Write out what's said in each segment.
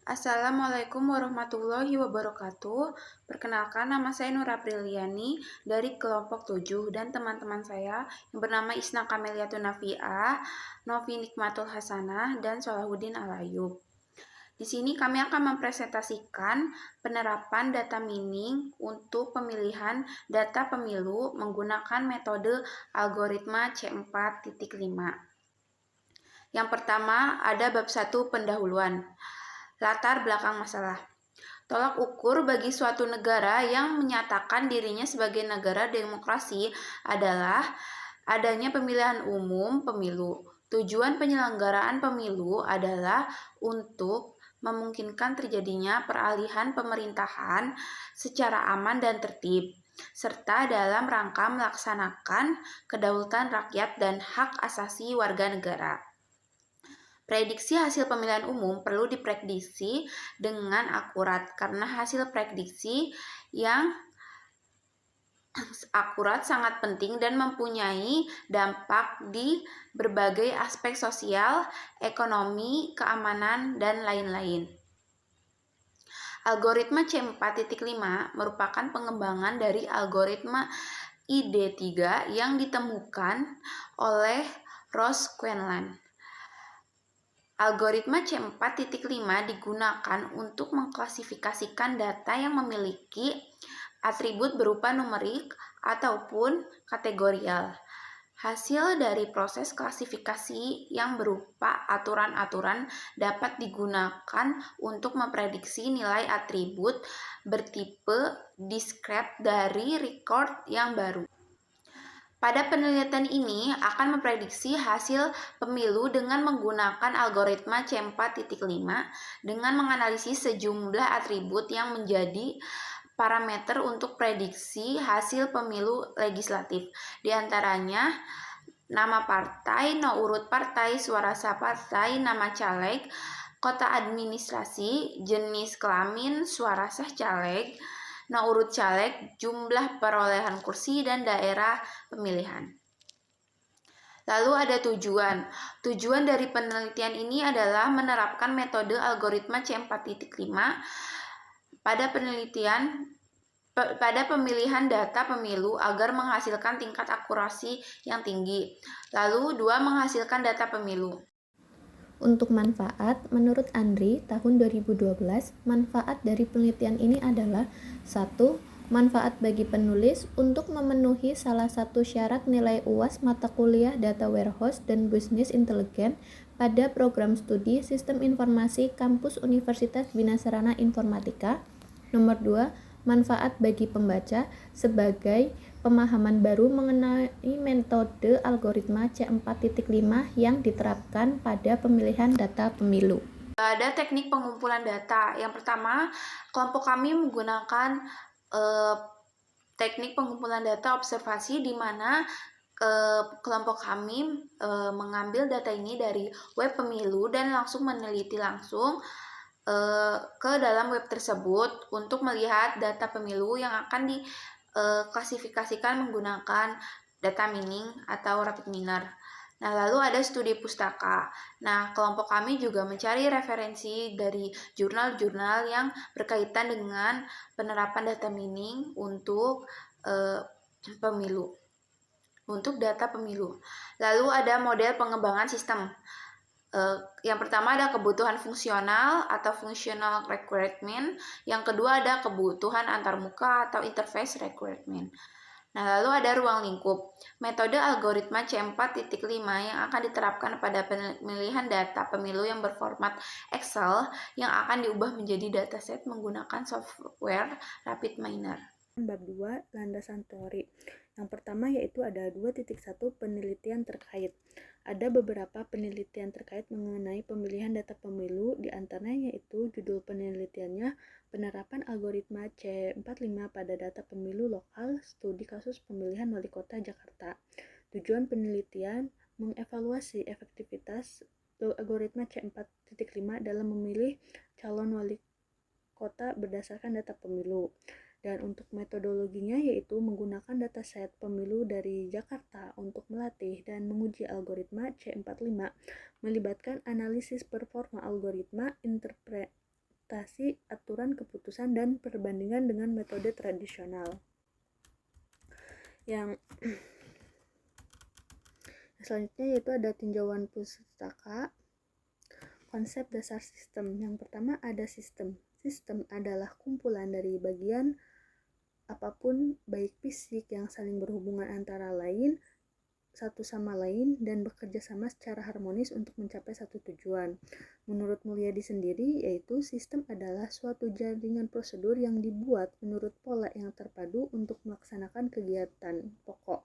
Assalamualaikum warahmatullahi wabarakatuh. Perkenalkan, nama saya Nur Apriliani dari kelompok 7 dan teman-teman saya yang bernama Isna Kameliatun Nafiah, Novi Nikmatul Hasanah, dan Solahuddin Alayub. Di sini kami akan mempresentasikan penerapan data mining untuk pemilihan data pemilu menggunakan metode algoritma C4.5. Yang pertama ada bab 1 pendahuluan. Latar belakang masalah. Tolak ukur bagi suatu negara yang menyatakan dirinya sebagai negara demokrasi adalah adanya pemilihan umum pemilu. Tujuan penyelenggaraan pemilu adalah untuk memungkinkan terjadinya peralihan pemerintahan secara aman dan tertib, serta dalam rangka melaksanakan kedaulatan rakyat dan hak asasi warga negara. Prediksi hasil pemilihan umum perlu diprediksi dengan akurat karena hasil prediksi yang akurat sangat penting dan mempunyai dampak di berbagai aspek sosial, ekonomi, keamanan, dan lain-lain. Algoritma C4.5 merupakan pengembangan dari algoritma ID3 yang ditemukan oleh Ross Quenlan. Algoritma C4.5 digunakan untuk mengklasifikasikan data yang memiliki atribut berupa numerik ataupun kategorial. Hasil dari proses klasifikasi yang berupa aturan-aturan dapat digunakan untuk memprediksi nilai atribut bertipe discrete dari record yang baru. Pada penelitian ini akan memprediksi hasil pemilu dengan menggunakan algoritma C4.5 dengan menganalisis sejumlah atribut yang menjadi parameter untuk prediksi hasil pemilu legislatif. Di antaranya nama partai, nomor urut partai, suara sah partai, nama caleg, kota administrasi, jenis kelamin, suara sah caleg, nomor urut caleg, jumlah perolehan kursi, dan daerah pemilihan. Lalu ada tujuan. Tujuan dari penelitian ini adalah menerapkan metode algoritma C4.5 pada pemilihan data pemilu agar menghasilkan tingkat akurasi yang tinggi. Lalu 2. Menghasilkan data pemilu. Untuk manfaat, menurut Andri, tahun 2012, manfaat dari penelitian ini adalah 1. Manfaat bagi penulis untuk memenuhi salah satu syarat nilai UAS mata kuliah Data Warehouse dan Business Intelligence pada program studi Sistem Informasi Kampus Universitas Bina Sarana Informatika. Nomor 2. Manfaat bagi pembaca sebagai pemahaman baru mengenai metode algoritma C4.5 yang diterapkan pada pemilihan data pemilu. Ada teknik pengumpulan data. Yang pertama, kelompok kami menggunakan teknik pengumpulan data observasi di mana kelompok kami mengambil data ini dari web pemilu dan langsung meneliti langsung ke dalam web tersebut untuk melihat data pemilu yang akan diklasifikasikan menggunakan data mining atau rapid miner. Nah, lalu ada studi pustaka. Nah, kelompok kami juga mencari referensi dari jurnal-jurnal yang berkaitan dengan penerapan data mining untuk pemilu, untuk data pemilu. Lalu ada model pengembangan sistem. Yang pertama ada kebutuhan fungsional atau functional requirement. Yang kedua ada kebutuhan antarmuka atau interface requirement. Nah, lalu ada ruang lingkup. Metode algoritma C4.5 yang akan diterapkan pada pemilihan data pemilu yang berformat Excel yang akan diubah menjadi dataset menggunakan software Rapid Miner. Bab 2, landasan teori. Yang pertama yaitu ada 2.1 penelitian terkait. Ada beberapa penelitian terkait mengenai pemilihan data pemilu, di antaranya yaitu judul penelitiannya penerapan algoritma C45 pada data pemilu lokal, studi kasus pemilihan wali kota Jakarta. Tujuan penelitian mengevaluasi efektivitas algoritma C4.5 dalam memilih calon wali kota berdasarkan data pemilu. Dan untuk metodologinya yaitu menggunakan dataset pemilu dari Jakarta untuk melatih dan menguji algoritma C45, melibatkan analisis performa algoritma, keputusan dan perbandingan dengan metode tradisional. Yang selanjutnya yaitu ada tinjauan pustaka. Konsep dasar sistem. Yang pertama ada sistem. Sistem adalah kumpulan dari bagian apapun baik fisik yang saling berhubungan antara lain satu sama lain dan bekerja sama secara harmonis untuk mencapai satu tujuan. Menurut Mulyadi sendiri, yaitu sistem adalah suatu jaringan prosedur yang dibuat menurut pola yang terpadu untuk melaksanakan kegiatan pokok.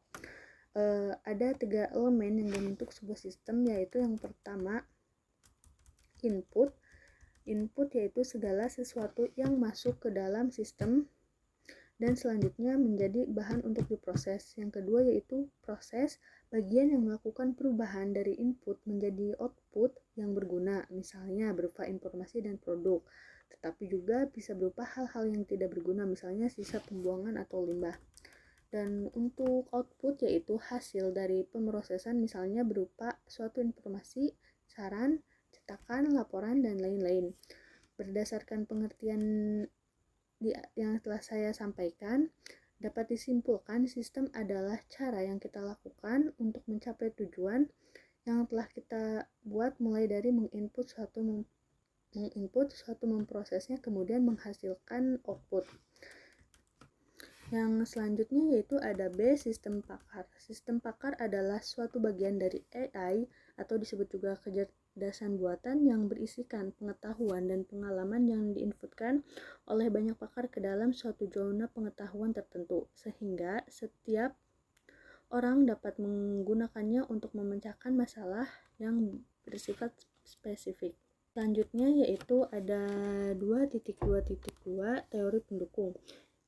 Ada 3 elemen yang membentuk sebuah sistem, yaitu yang pertama input. Input yaitu segala sesuatu yang masuk ke dalam sistem dan selanjutnya menjadi bahan untuk diproses. Yang kedua yaitu proses, bagian yang melakukan perubahan dari input menjadi output yang berguna, misalnya berupa informasi dan produk, tetapi juga bisa berupa hal-hal yang tidak berguna, misalnya sisa pembuangan atau limbah. Dan untuk output yaitu hasil dari pemrosesan, misalnya berupa suatu informasi, saran, cetakan, laporan, dan lain-lain. Berdasarkan pengertian yang telah saya sampaikan, dapat disimpulkan sistem adalah cara yang kita lakukan untuk mencapai tujuan yang telah kita buat, mulai dari menginput suatu, memprosesnya, kemudian menghasilkan output. Yang selanjutnya yaitu ada B, sistem pakar. Sistem pakar adalah suatu bagian dari AI atau disebut juga kecerdasan buatan yang berisikan pengetahuan dan pengalaman yang diinputkan oleh banyak pakar ke dalam suatu zona pengetahuan tertentu, sehingga setiap orang dapat menggunakannya untuk memecahkan masalah yang bersifat spesifik. Selanjutnya yaitu ada 2.2.2 teori pendukung.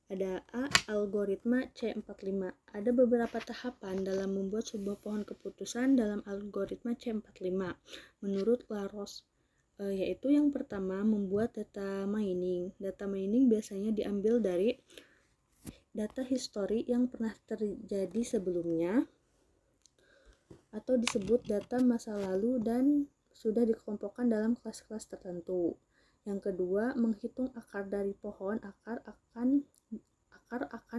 Ada A, algoritma C45. Ada beberapa tahapan dalam membuat sebuah pohon keputusan dalam algoritma C45 menurut Laros, yaitu yang pertama membuat data mining. Data mining biasanya diambil dari data histori yang pernah terjadi sebelumnya atau disebut data masa lalu dan sudah dikelompokkan dalam kelas-kelas tertentu. Yang kedua, menghitung akar dari pohon. Akar akan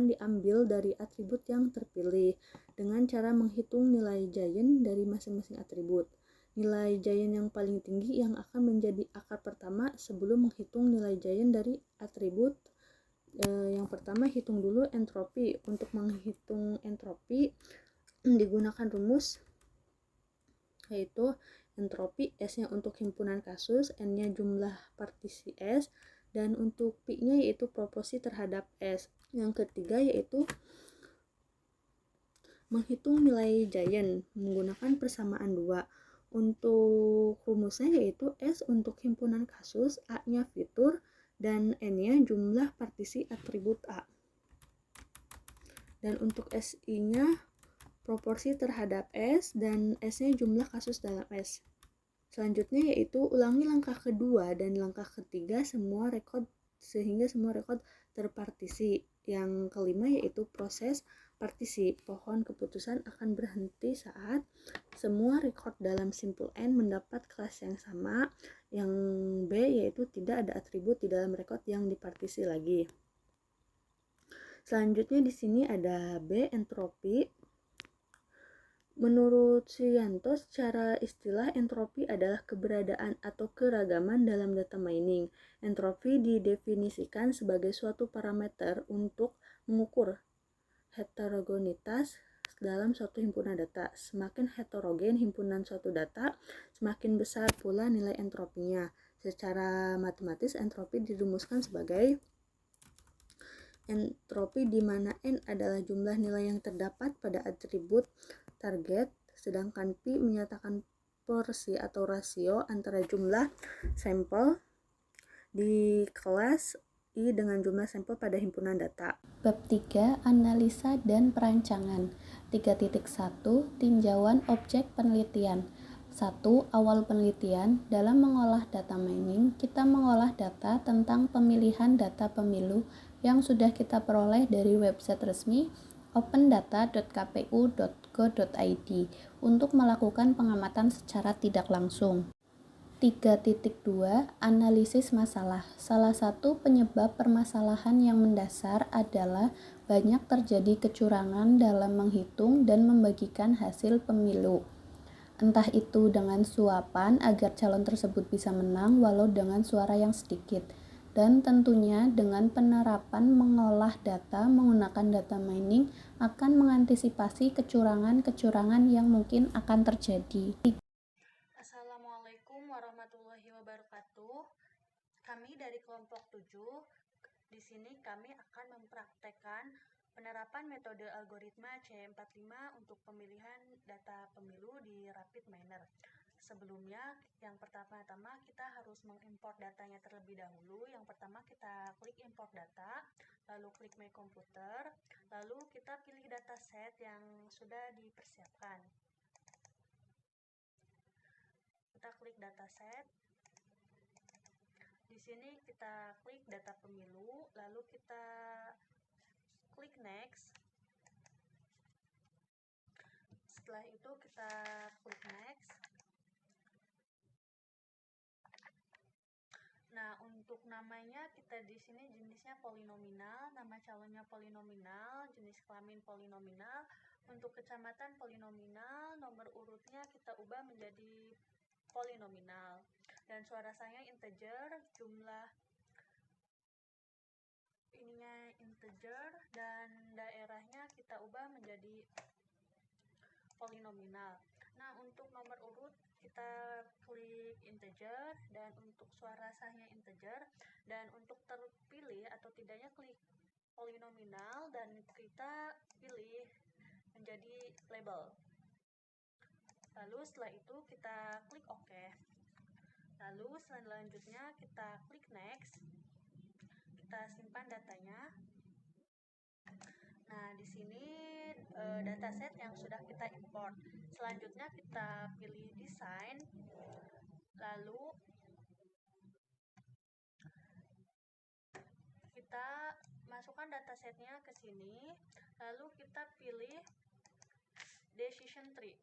diambil dari atribut yang terpilih dengan cara menghitung nilai giant dari masing-masing atribut. Nilai giant yang paling tinggi yang akan menjadi akar pertama sebelum menghitung nilai giant dari atribut. Yang pertama, hitung dulu entropi. Untuk menghitung entropi digunakan rumus yaitu entropi, S-nya untuk himpunan kasus, N-nya jumlah partisi S, dan untuk P-nya yaitu proporsi terhadap S. Yang ketiga yaitu menghitung nilai giant menggunakan persamaan 2. Untuk rumusnya yaitu S untuk himpunan kasus, A-nya fitur, dan N-nya jumlah partisi atribut A. Dan untuk SI-nya proporsi terhadap S, dan S-nya jumlah kasus dalam S. Selanjutnya yaitu ulangi langkah kedua dan langkah ketiga semua rekod sehingga semua rekod terpartisi. Yang kelima yaitu proses partisi. Pohon keputusan akan berhenti saat semua rekod dalam simpul N mendapat kelas yang sama. Yang B yaitu tidak ada atribut di dalam rekod yang dipartisi lagi. Selanjutnya di sini ada B, entropi. Menurut Suyanto, secara istilah entropi adalah keberadaan atau keragaman dalam data mining. Entropi didefinisikan sebagai suatu parameter untuk mengukur heterogenitas dalam suatu himpunan data. Semakin heterogen himpunan suatu data, semakin besar pula nilai entropinya. Secara matematis, entropi dirumuskan sebagai entropi di mana N adalah jumlah nilai yang terdapat pada atribut target, sedangkan P menyatakan porsi atau rasio antara jumlah sampel di kelas I dengan jumlah sampel pada himpunan data. Bab 3, analisa dan perancangan. 3.1, tinjauan objek penelitian. 1. Awal penelitian. Dalam mengolah data mining, kita mengolah data tentang pemilihan data pemilu yang sudah kita peroleh dari website resmi opendata.kpu.go.id untuk melakukan pengamatan secara tidak langsung. 3.2 Analisis masalah. Salah satu penyebab permasalahan yang mendasar adalah banyak terjadi kecurangan dalam menghitung dan membagikan hasil pemilu. Entah itu dengan suapan agar calon tersebut bisa menang walau dengan suara yang sedikit, dan tentunya dengan penerapan mengolah data menggunakan data mining akan mengantisipasi kecurangan-kecurangan yang mungkin akan terjadi. Assalamualaikum warahmatullahi wabarakatuh. Kami dari kelompok 7. Di sini kami akan mempraktekkan penerapan metode algoritma C45 untuk pemilihan data pemilu di Rapid Miner. Sebelumnya, yang pertama-tama kita harus mengimport datanya terlebih dahulu. Yang pertama kita klik import data, lalu klik My Computer, lalu kita pilih dataset yang sudah dipersiapkan. Kita klik dataset. Di sini kita klik data pemilu, lalu kita klik next. Setelah itu kita klik next. Nah, untuk namanya kita di sini jenisnya polinominal, nama calonnya polinominal, jenis kelamin polinominal, untuk kecamatan polinominal, nomor urutnya kita ubah menjadi polinominal, dan suara sahnya integer, jumlah ininya integer, dan daerahnya kita ubah menjadi polinominal. Nah, untuk nomor urut kita klik integer, dan untuk suara sahnya integer, dan untuk terpilih atau tidaknya klik polinominal, dan kita pilih menjadi label. Lalu setelah itu kita klik OK. Lalu selanjutnya kita klik next. Kita simpan datanya. Nah, di sini dataset yang sudah kita import. Selanjutnya kita pilih desain. Lalu kita masukkan datasetnya ke sini. Lalu kita pilih decision tree.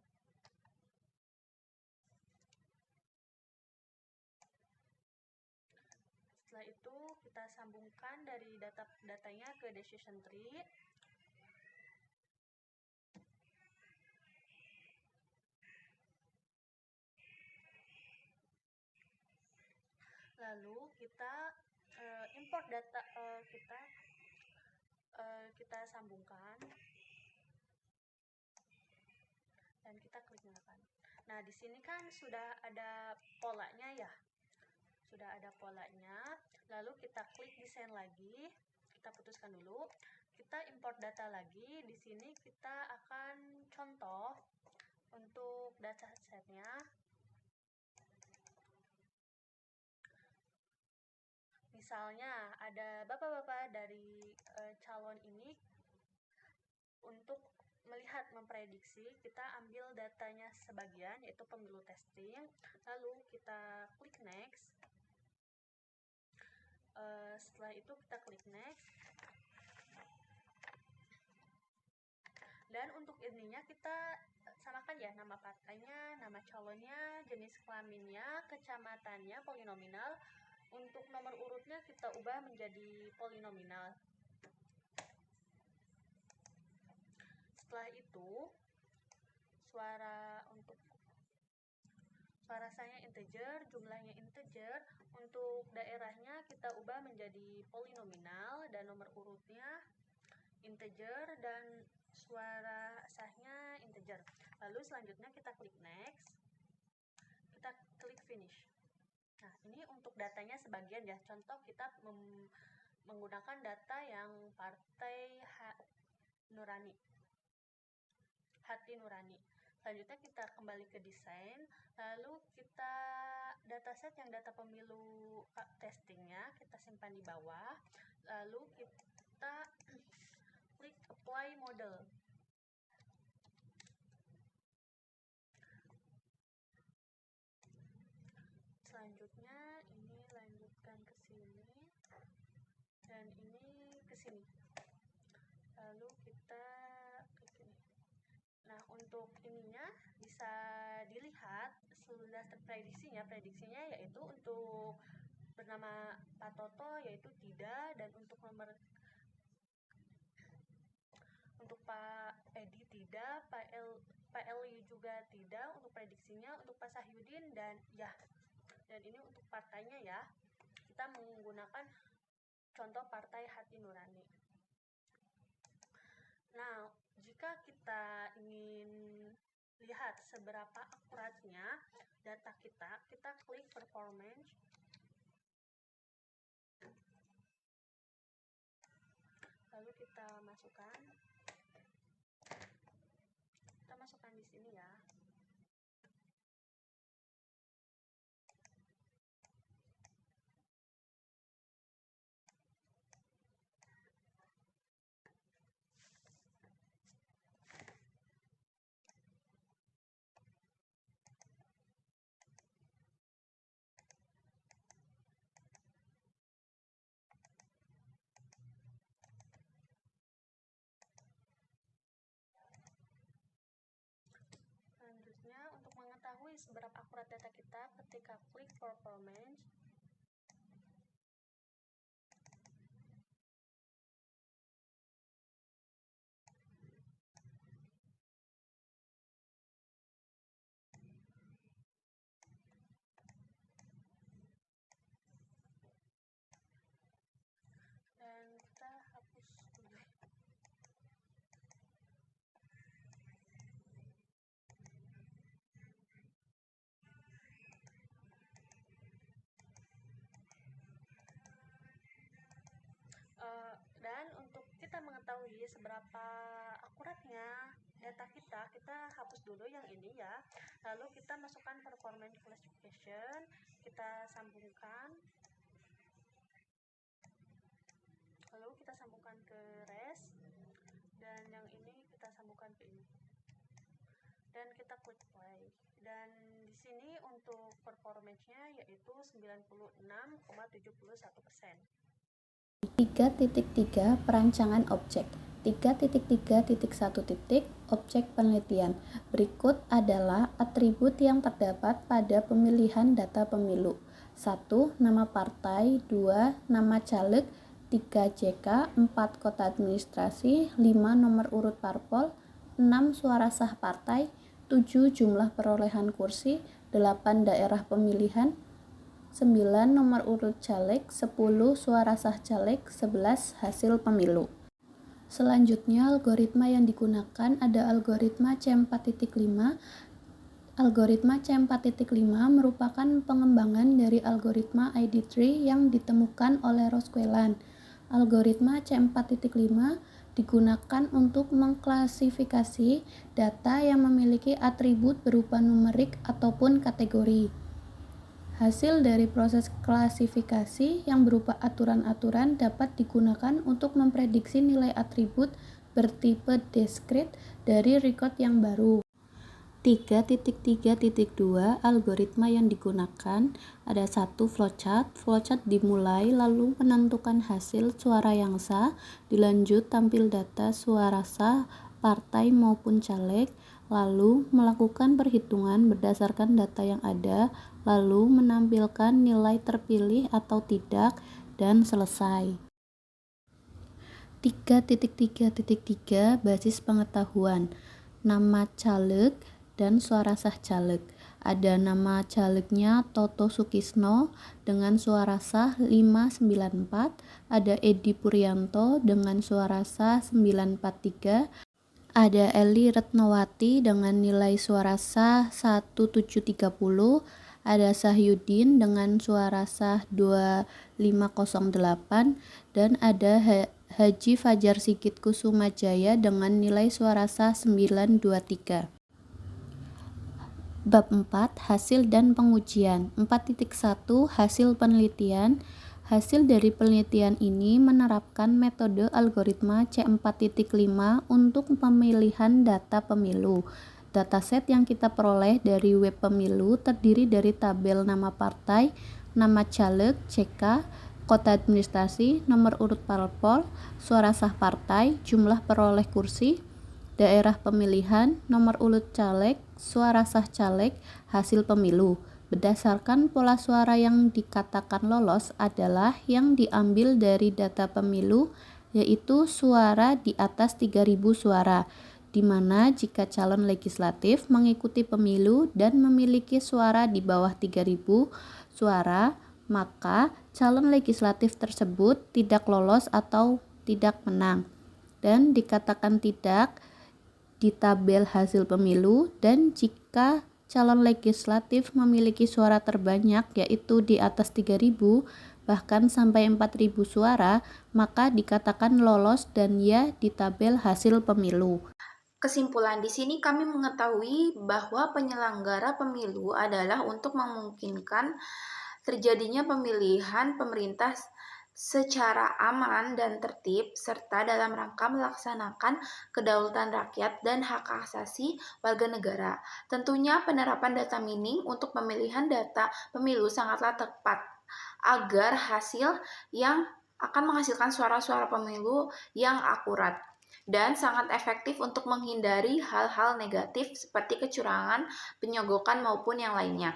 Setelah itu kita sambungkan dari datanya ke decision tree. Lalu kita import data kita sambungkan dan kita klik nyalakan. Nah, di sini kan sudah ada polanya ya. Sudah ada polanya. Lalu kita klik desain lagi. Kita putuskan dulu. Kita import data lagi. Di sini kita akan contoh untuk datasetnya. Misalnya ada bapak-bapak dari calon ini. Untuk melihat memprediksi, kita ambil datanya sebagian, yaitu pemilu testing. Lalu kita klik next. Setelah itu kita klik next. Dan untuk ininya kita samakan ya, nama partainya, nama calonnya, jenis kelaminnya, kecamatannya polinominal. Untuk nomor urutnya kita ubah menjadi polinominal. Setelah itu suara sahnya integer, jumlahnya integer. Untuk daerahnya kita ubah menjadi polinominal dan nomor urutnya integer dan suara sahnya integer. Lalu selanjutnya kita klik next. Kita klik finish. Nah, ini untuk datanya sebagian ya. Contoh kita menggunakan data yang partai Hati Nurani. Selanjutnya kita kembali ke desain, lalu kita dataset yang data pemilu testingnya kita simpan di bawah, lalu kita klik apply model. Selanjutnya ini lanjutkan ke sini dan ini ke sini. Lalu kita klik ini. Nah, untuk ininya bisa dilihat sudah terprediksinya, prediksinya yaitu untuk bernama Pak Toto yaitu tidak, dan untuk Pak Edi tidak, Pak Eli juga tidak untuk prediksinya, untuk Pak Sahyudin, dan ini untuk partainya ya. Kita menggunakan contoh Partai Hati Nurani. Nah, jika kita ingin lihat seberapa akuratnya data kita klik performance. Lalu kita masukkan di sini ya. Selanjutnya, untuk mengetahui seberapa akurat data kita, ketika klik performance, dan kita hapus dulu. Dan untuk kita mengetahui seberapa akuratnya data kita hapus dulu yang ini ya. Lalu kita masukkan performance classification, kita sambungkan. Lalu kita sambungkan ke REST, dan yang ini kita sambungkan ke ini. Dan kita klik play. Dan di sini untuk performance-nya yaitu 96,71%. 3.3 Perancangan objek. 3.3.1 Objek penelitian. Berikut adalah atribut yang terdapat pada pemilihan data pemilu. 1. Nama partai. 2. Nama caleg. 3. JK. 4. Kota administrasi. 5. Nomor urut parpol. 6. Suara sah partai. 7. Jumlah perolehan kursi. 8. Daerah pemilihan. 9. Nomor urut caleg. 10. Suara sah caleg. 11. Hasil pemilu. Selanjutnya, algoritma yang digunakan ada algoritma C4.5. Algoritma C4.5 merupakan pengembangan dari algoritma ID3 yang ditemukan oleh Rosquelin. Algoritma C4.5 digunakan untuk mengklasifikasi data yang memiliki atribut berupa numerik ataupun kategori. Hasil dari proses klasifikasi yang berupa aturan-aturan dapat digunakan untuk memprediksi nilai atribut bertipe discrete dari record yang baru. 3.3.2 Algoritma yang digunakan ada 1. Flowchart. Flowchart dimulai lalu menentukan hasil suara yang sah, dilanjut tampil data suara sah partai maupun caleg, lalu melakukan perhitungan berdasarkan data yang ada, lalu menampilkan nilai terpilih atau tidak, dan selesai. 3.3.3 Basis pengetahuan. Nama caleg dan suara sah caleg. Ada nama calegnya Toto Sukisno dengan suara sah 594, ada Edi Puryanto dengan suara sah 943, ada Eli Retnowati dengan nilai suara sah 1730, ada Sahyudin dengan suara sah 2508, dan ada Haji Fajar Sigit Kusumajaya dengan nilai suara sah 923. Bab 4. Hasil dan pengujian. 4.1 Hasil penelitian. Hasil dari penelitian ini menerapkan metode algoritma C4.5 untuk pemilihan data pemilu. Dataset yang kita peroleh dari web pemilu terdiri dari tabel nama partai, nama caleg, CK, kota administrasi, nomor urut parpol, suara sah partai, jumlah peroleh kursi, daerah pemilihan, nomor urut caleg, suara sah caleg, hasil pemilu. Berdasarkan pola suara yang dikatakan lolos adalah yang diambil dari data pemilu, yaitu suara di atas 3.000 suara, di mana jika calon legislatif mengikuti pemilu dan memiliki suara di bawah 3.000 suara, maka calon legislatif tersebut tidak lolos atau tidak menang, dan dikatakan tidak di tabel hasil pemilu. Dan jika calon legislatif memiliki suara terbanyak, yaitu di atas 3.000 bahkan sampai 4.000 suara, maka dikatakan lolos dan ia di tabel hasil pemilu. Kesimpulan di sini kami mengetahui bahwa penyelenggara pemilu adalah untuk memungkinkan terjadinya pemilihan pemerintah secara aman dan tertib, serta dalam rangka melaksanakan kedaulatan rakyat dan hak asasi warga negara. Tentunya penerapan data mining untuk pemilihan data pemilu sangatlah tepat agar hasil yang akan menghasilkan suara-suara pemilu yang akurat dan sangat efektif untuk menghindari hal-hal negatif seperti kecurangan, penyogokan, maupun yang lainnya.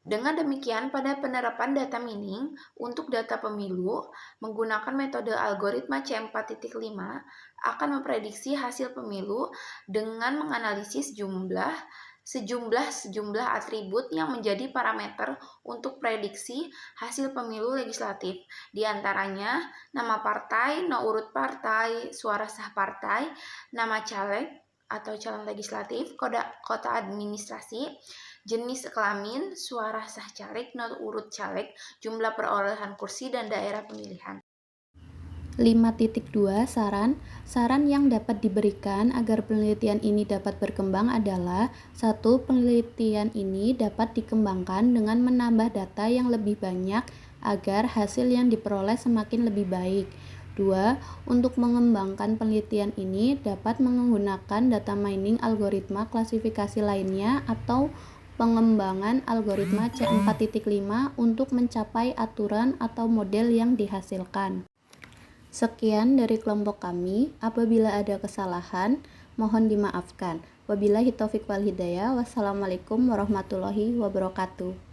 Dengan demikian, pada penerapan data mining untuk data pemilu menggunakan metode algoritma C4.5 akan memprediksi hasil pemilu dengan menganalisis sejumlah atribut yang menjadi parameter untuk prediksi hasil pemilu legislatif. Di antaranya nama partai, nomor urut partai, suara sah partai, nama caleg atau calon legislatif, kota administrasi, jenis kelamin, suara sah caleg, nomor urut caleg, jumlah perolehan kursi, dan daerah pemilihan. 5.2 Saran yang dapat diberikan agar penelitian ini dapat berkembang adalah: 1. Penelitian ini dapat dikembangkan dengan menambah data yang lebih banyak agar hasil yang diperoleh semakin lebih baik. 2. Untuk mengembangkan penelitian ini dapat menggunakan data mining algoritma klasifikasi lainnya atau pengembangan algoritma C4.5 untuk mencapai aturan atau model yang dihasilkan. Sekian dari kelompok kami. Apabila ada kesalahan, mohon dimaafkan. Wabillahi taufiq wal hidayah. Wassalamualaikum warahmatullahi wabarakatuh.